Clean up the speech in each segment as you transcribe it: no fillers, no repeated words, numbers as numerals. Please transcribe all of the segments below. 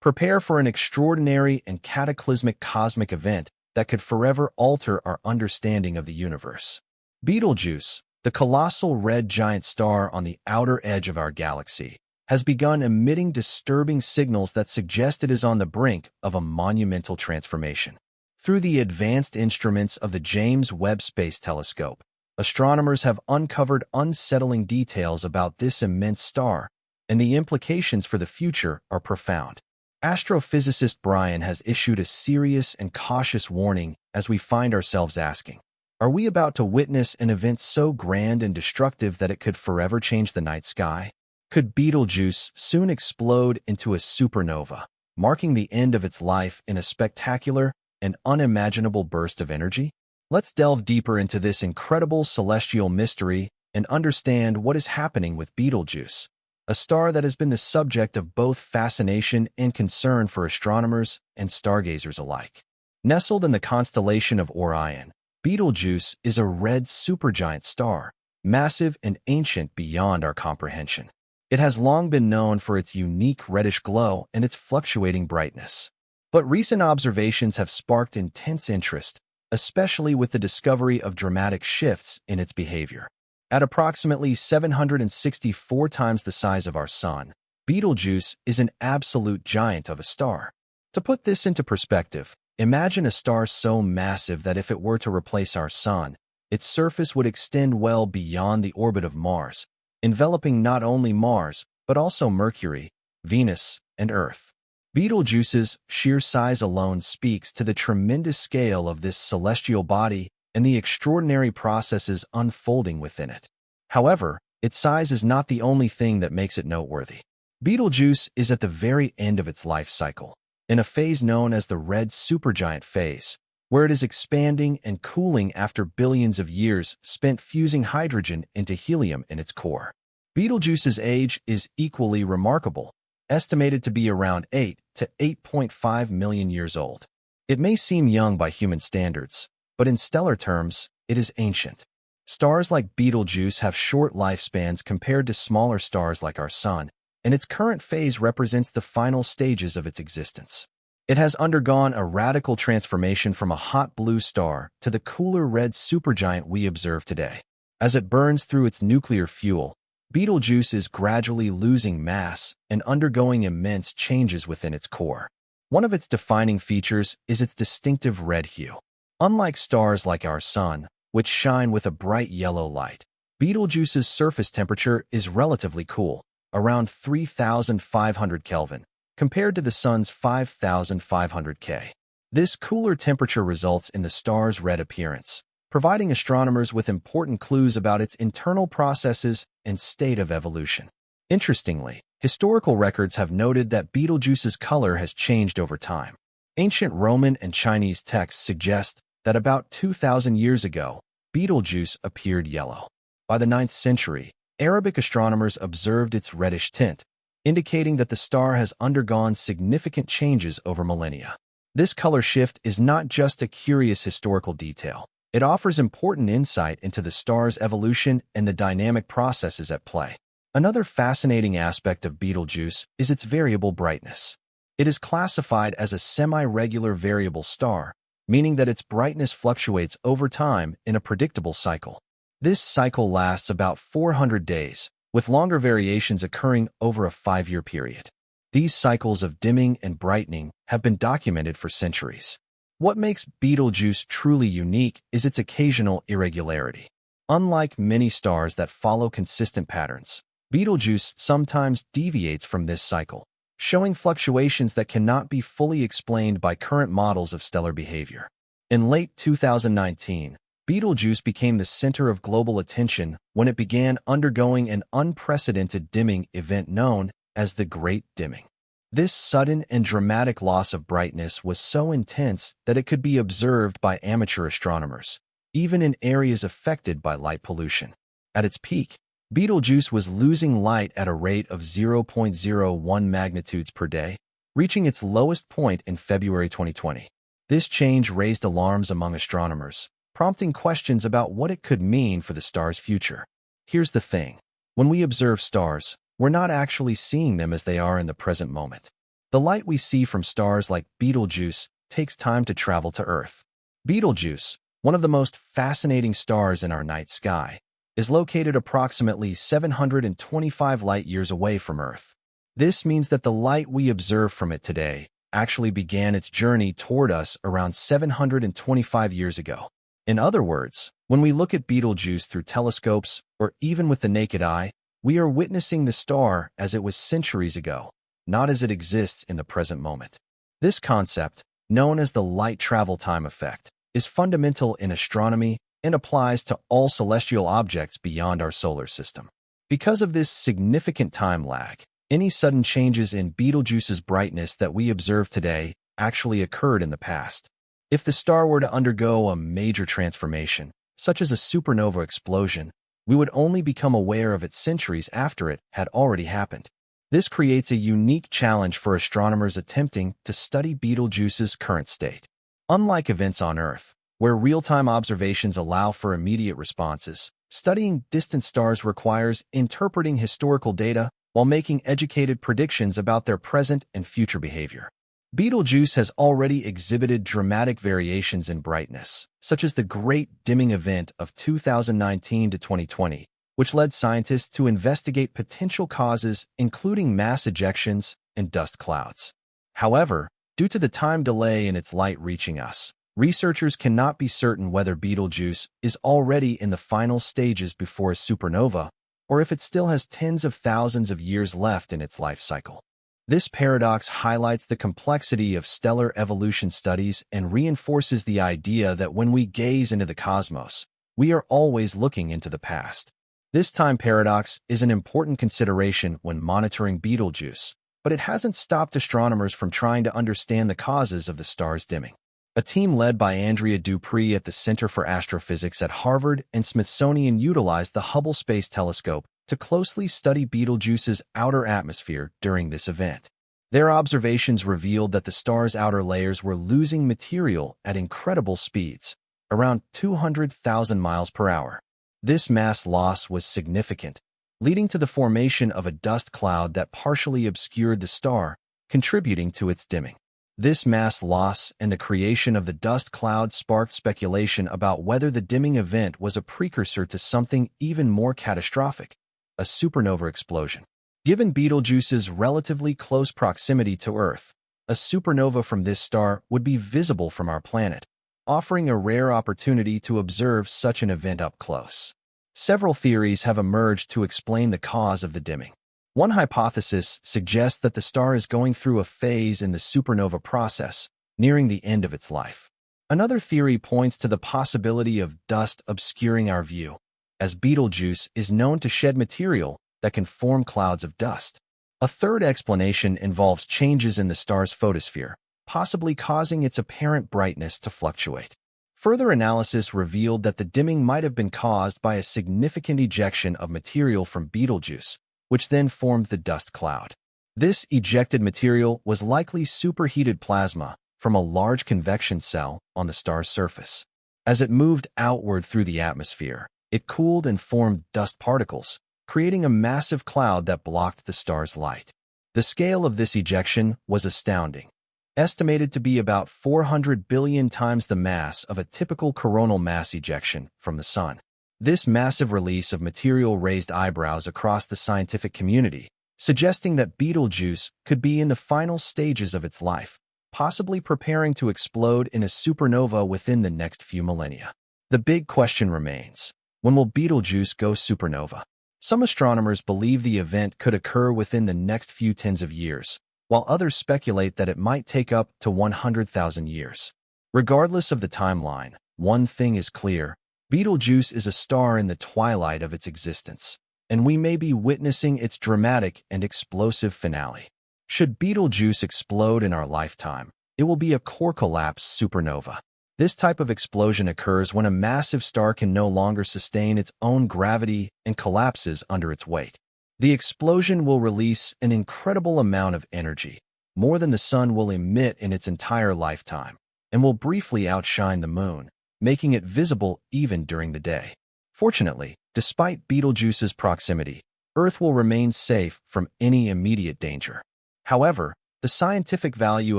Prepare for an extraordinary and cataclysmic cosmic event that could forever alter our understanding of the universe. Betelgeuse, the colossal red giant star on the outer edge of our galaxy, has begun emitting disturbing signals that suggest it is on the brink of a monumental transformation. Through the advanced instruments of the James Webb Space Telescope, astronomers have uncovered unsettling details about this immense star, and the implications for the future are profound. Astrophysicist Brian has issued a serious and cautious warning as we find ourselves asking, are we about to witness an event so grand and destructive that it could forever change the night sky? Could Betelgeuse soon explode into a supernova, marking the end of its life in a spectacular and unimaginable burst of energy? Let's delve deeper into this incredible celestial mystery and understand what is happening with Betelgeuse, a star that has been the subject of both fascination and concern for astronomers and stargazers alike. Nestled in the constellation of Orion, Betelgeuse is a red supergiant star, massive and ancient beyond our comprehension. It has long been known for its unique reddish glow and its fluctuating brightness. But recent observations have sparked intense interest, especially with the discovery of dramatic shifts in its behavior. At approximately 764 times the size of our Sun, Betelgeuse is an absolute giant of a star. To put this into perspective, imagine a star so massive that if it were to replace our Sun, its surface would extend well beyond the orbit of Mars, enveloping not only Mars, but also Mercury, Venus, and Earth. Betelgeuse's sheer size alone speaks to the tremendous scale of this celestial body and the extraordinary processes unfolding within it. However, its size is not the only thing that makes it noteworthy. Betelgeuse is at the very end of its life cycle, in a phase known as the red supergiant phase, where it is expanding and cooling after billions of years spent fusing hydrogen into helium in its core. Betelgeuse's age is equally remarkable, estimated to be around 8 to 8.5 million years old. It may seem young by human standards, but in stellar terms, it is ancient. Stars like Betelgeuse have short lifespans compared to smaller stars like our Sun, and its current phase represents the final stages of its existence. It has undergone a radical transformation from a hot blue star to the cooler red supergiant we observe today. As it burns through its nuclear fuel, Betelgeuse is gradually losing mass and undergoing immense changes within its core. One of its defining features is its distinctive red hue. Unlike stars like our Sun, which shine with a bright yellow light, Betelgeuse's surface temperature is relatively cool, around 3,500 Kelvin, compared to the Sun's 5,500 K. This cooler temperature results in the star's red appearance, providing astronomers with important clues about its internal processes and state of evolution. Interestingly, historical records have noted that Betelgeuse's color has changed over time. Ancient Roman and Chinese texts suggest that about 2,000 years ago, Betelgeuse appeared yellow. By the 9th century, Arabic astronomers observed its reddish tint, indicating that the star has undergone significant changes over millennia. This color shift is not just a curious historical detail. It offers important insight into the star's evolution and the dynamic processes at play. Another fascinating aspect of Betelgeuse is its variable brightness. It is classified as a semi-regular variable star, meaning that its brightness fluctuates over time in a predictable cycle. This cycle lasts about 400 days, with longer variations occurring over a 5-year period. These cycles of dimming and brightening have been documented for centuries. What makes Betelgeuse truly unique is its occasional irregularity. Unlike many stars that follow consistent patterns, Betelgeuse sometimes deviates from this cycle, showing fluctuations that cannot be fully explained by current models of stellar behavior. In late 2019, Betelgeuse became the center of global attention when it began undergoing an unprecedented dimming event known as the Great Dimming. This sudden and dramatic loss of brightness was so intense that it could be observed by amateur astronomers, even in areas affected by light pollution. At its peak, Betelgeuse was losing light at a rate of 0.01 magnitudes per day, reaching its lowest point in February 2020. This change raised alarms among astronomers, prompting questions about what it could mean for the star's future. Here's the thing. When we observe stars, we're not actually seeing them as they are in the present moment. The light we see from stars like Betelgeuse takes time to travel to Earth. Betelgeuse, one of the most fascinating stars in our night sky, is located approximately 725 light-years away from Earth. This means that the light we observe from it today actually began its journey toward us around 725 years ago. In other words, when we look at Betelgeuse through telescopes or even with the naked eye, we are witnessing the star as it was centuries ago, not as it exists in the present moment. This concept, known as the light travel time effect, is fundamental in astronomy and applies to all celestial objects beyond our solar system. Because of this significant time lag, any sudden changes in Betelgeuse's brightness that we observe today actually occurred in the past. If the star were to undergo a major transformation, such as a supernova explosion, we would only become aware of it centuries after it had already happened. This creates a unique challenge for astronomers attempting to study Betelgeuse's current state. Unlike events on Earth, where real-time observations allow for immediate responses, studying distant stars requires interpreting historical data while making educated predictions about their present and future behavior. Betelgeuse has already exhibited dramatic variations in brightness, such as the Great Dimming Event of 2019 to 2020, which led scientists to investigate potential causes including mass ejections and dust clouds. However, due to the time delay in its light reaching us, researchers cannot be certain whether Betelgeuse is already in the final stages before a supernova, or if it still has tens of thousands of years left in its life cycle. This paradox highlights the complexity of stellar evolution studies and reinforces the idea that when we gaze into the cosmos, we are always looking into the past. This time paradox is an important consideration when monitoring Betelgeuse, but it hasn't stopped astronomers from trying to understand the causes of the star's dimming. A team led by Andrea Dupree at the Center for Astrophysics at Harvard and Smithsonian utilized the Hubble Space Telescope to closely study Betelgeuse's outer atmosphere during this event. Their observations revealed that the star's outer layers were losing material at incredible speeds, around 200,000 miles per hour. This mass loss was significant, leading to the formation of a dust cloud that partially obscured the star, contributing to its dimming. This mass loss and the creation of the dust cloud sparked speculation about whether the dimming event was a precursor to something even more catastrophic, a supernova explosion. Given Betelgeuse's relatively close proximity to Earth, a supernova from this star would be visible from our planet, offering a rare opportunity to observe such an event up close. Several theories have emerged to explain the cause of the dimming. One hypothesis suggests that the star is going through a phase in the supernova process, nearing the end of its life. Another theory points to the possibility of dust obscuring our view, as Betelgeuse is known to shed material that can form clouds of dust. A third explanation involves changes in the star's photosphere, possibly causing its apparent brightness to fluctuate. Further analysis revealed that the dimming might have been caused by a significant ejection of material from Betelgeuse, which then formed the dust cloud. This ejected material was likely superheated plasma from a large convection cell on the star's surface. As it moved outward through the atmosphere, it cooled and formed dust particles, creating a massive cloud that blocked the star's light. The scale of this ejection was astounding, estimated to be about 400 billion times the mass of a typical coronal mass ejection from the Sun. This massive release of material raised eyebrows across the scientific community, suggesting that Betelgeuse could be in the final stages of its life, possibly preparing to explode in a supernova within the next few millennia. The big question remains: when will Betelgeuse go supernova? Some astronomers believe the event could occur within the next few tens of years, while others speculate that it might take up to 100,000 years. Regardless of the timeline, one thing is clear: Betelgeuse is a star in the twilight of its existence, and we may be witnessing its dramatic and explosive finale. Should Betelgeuse explode in our lifetime, it will be a core collapse supernova. This type of explosion occurs when a massive star can no longer sustain its own gravity and collapses under its weight. The explosion will release an incredible amount of energy, more than the Sun will emit in its entire lifetime, and will briefly outshine the Moon, making it visible even during the day. Fortunately, despite Betelgeuse's proximity, Earth will remain safe from any immediate danger. However, The scientific value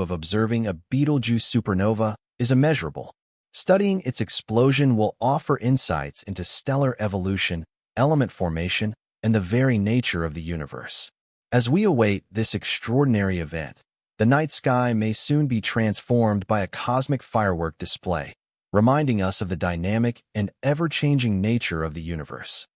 of observing a Betelgeuse supernova is immeasurable. Studying its explosion will offer insights into stellar evolution, element formation, and the very nature of the universe. As we await this extraordinary event, the night sky may soon be transformed by a cosmic firework display, reminding us of the dynamic and ever-changing nature of the universe.